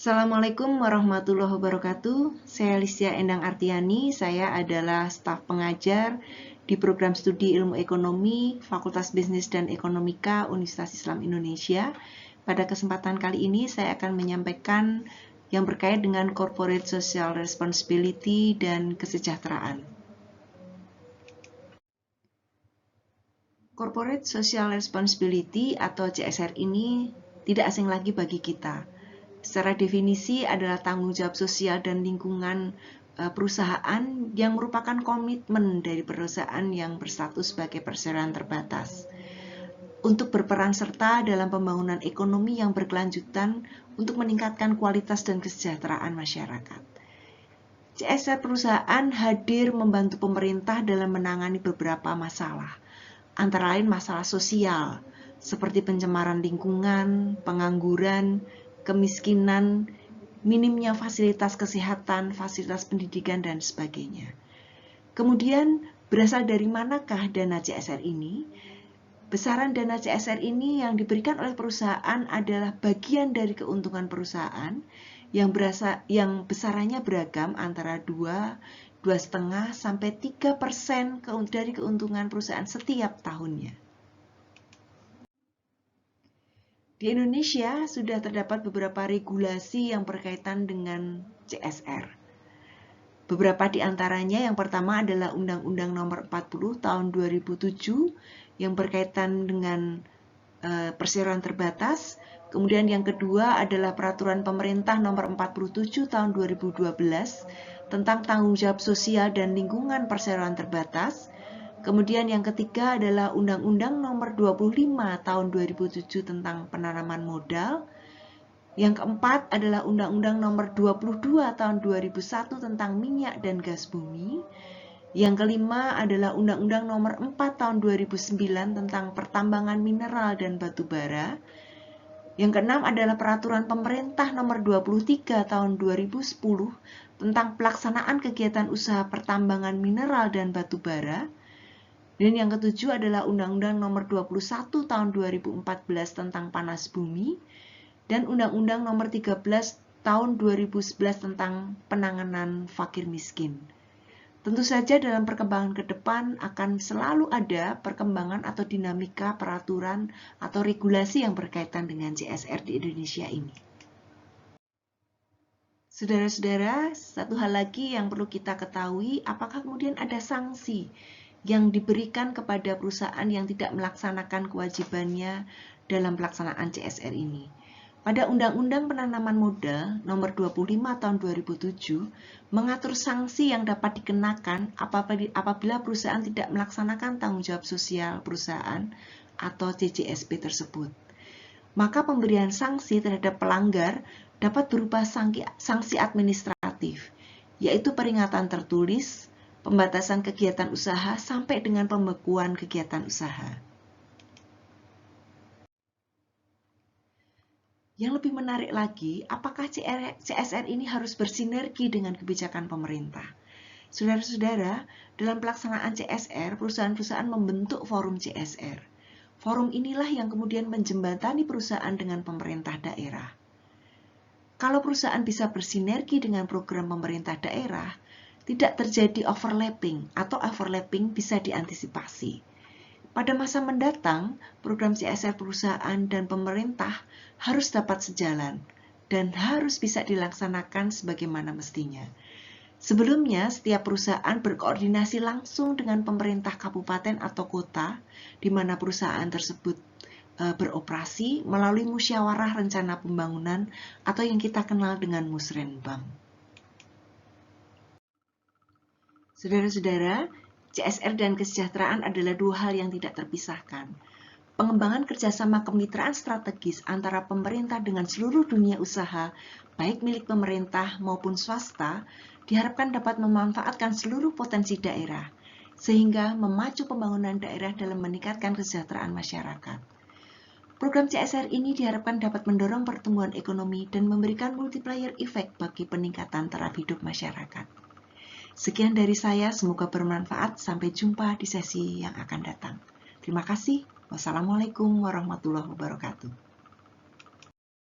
Assalamualaikum warahmatullahi wabarakatuh. Saya Lisya Endang Artiani, saya adalah staf pengajar di program studi ilmu ekonomi Fakultas Bisnis dan Ekonomika Universitas Islam Indonesia. Pada kesempatan kali ini saya akan menyampaikan yang berkait dengan Corporate Social Responsibility dan kesejahteraan. Corporate Social Responsibility atau CSR ini tidak asing lagi bagi kita. Secara definisi adalah tanggung jawab sosial dan lingkungan perusahaan yang merupakan komitmen dari perusahaan yang berstatus sebagai perseroan terbatas untuk berperan serta dalam pembangunan ekonomi yang berkelanjutan untuk meningkatkan kualitas dan kesejahteraan masyarakat. CSR perusahaan hadir membantu pemerintah dalam menangani beberapa masalah, antara lain masalah sosial, seperti pencemaran lingkungan, pengangguran, kemiskinan, minimnya fasilitas kesehatan, fasilitas pendidikan, dan sebagainya. Kemudian, berasal dari manakah dana CSR ini? Besaran dana CSR ini yang diberikan oleh perusahaan adalah bagian dari keuntungan perusahaan yang besarannya beragam antara 2,5 sampai 3% dari keuntungan perusahaan setiap tahunnya. Di Indonesia sudah terdapat beberapa regulasi yang berkaitan dengan CSR. Beberapa di antaranya, yang pertama adalah Undang-Undang Nomor 40 Tahun 2007 yang berkaitan dengan perseroan terbatas. Kemudian yang kedua adalah Peraturan Pemerintah Nomor 47 Tahun 2012 tentang tanggung jawab sosial dan lingkungan perseroan terbatas. Kemudian yang ketiga adalah Undang-Undang Nomor 25 Tahun 2007 tentang penanaman modal. Yang keempat adalah Undang-Undang Nomor 22 Tahun 2001 tentang minyak dan gas bumi. Yang kelima adalah Undang-Undang Nomor 4 Tahun 2009 tentang pertambangan mineral dan batu bara. Yang keenam adalah Peraturan Pemerintah Nomor 23 Tahun 2010 tentang pelaksanaan kegiatan usaha pertambangan mineral dan batu bara. Dan yang ketujuh adalah Undang-Undang Nomor 21 Tahun 2014 tentang panas bumi dan Undang-Undang Nomor 13 Tahun 2011 tentang penanganan fakir miskin. Tentu saja dalam perkembangan ke depan akan selalu ada perkembangan atau dinamika peraturan atau regulasi yang berkaitan dengan CSR di Indonesia ini. Saudara-saudara, satu hal lagi yang perlu kita ketahui, apakah kemudian ada sanksi yang diberikan kepada perusahaan yang tidak melaksanakan kewajibannya dalam pelaksanaan CSR ini? Pada Undang-Undang Penanaman Modal Nomor 25 Tahun 2007 mengatur sanksi yang dapat dikenakan apabila perusahaan tidak melaksanakan tanggung jawab sosial perusahaan atau TJSP tersebut. Maka pemberian sanksi terhadap pelanggar dapat berupa sanksi administratif, yaitu peringatan tertulis, pembatasan kegiatan usaha sampai dengan pembekuan kegiatan usaha. Yang lebih menarik lagi, apakah CSR ini harus bersinergi dengan kebijakan pemerintah? Saudara-saudara, dalam pelaksanaan CSR, perusahaan-perusahaan membentuk forum CSR. Forum inilah yang kemudian menjembatani perusahaan dengan pemerintah daerah. Kalau perusahaan bisa bersinergi dengan program pemerintah daerah, tidak terjadi overlapping atau overlapping bisa diantisipasi. Pada masa mendatang, program CSR perusahaan dan pemerintah harus dapat sejalan dan harus bisa dilaksanakan sebagaimana mestinya. Sebelumnya, setiap perusahaan berkoordinasi langsung dengan pemerintah kabupaten atau kota di mana perusahaan tersebut beroperasi melalui musyawarah rencana pembangunan atau yang kita kenal dengan Musrenbang. Saudara-saudara, CSR dan kesejahteraan adalah dua hal yang tidak terpisahkan. Pengembangan kerjasama kemitraan strategis antara pemerintah dengan seluruh dunia usaha, baik milik pemerintah maupun swasta, diharapkan dapat memanfaatkan seluruh potensi daerah, sehingga memacu pembangunan daerah dalam meningkatkan kesejahteraan masyarakat. Program CSR ini diharapkan dapat mendorong pertumbuhan ekonomi dan memberikan multiplier effect bagi peningkatan taraf hidup masyarakat. Sekian dari saya, semoga bermanfaat. Sampai jumpa di sesi yang akan datang. Terima kasih. Wassalamualaikum warahmatullahi wabarakatuh.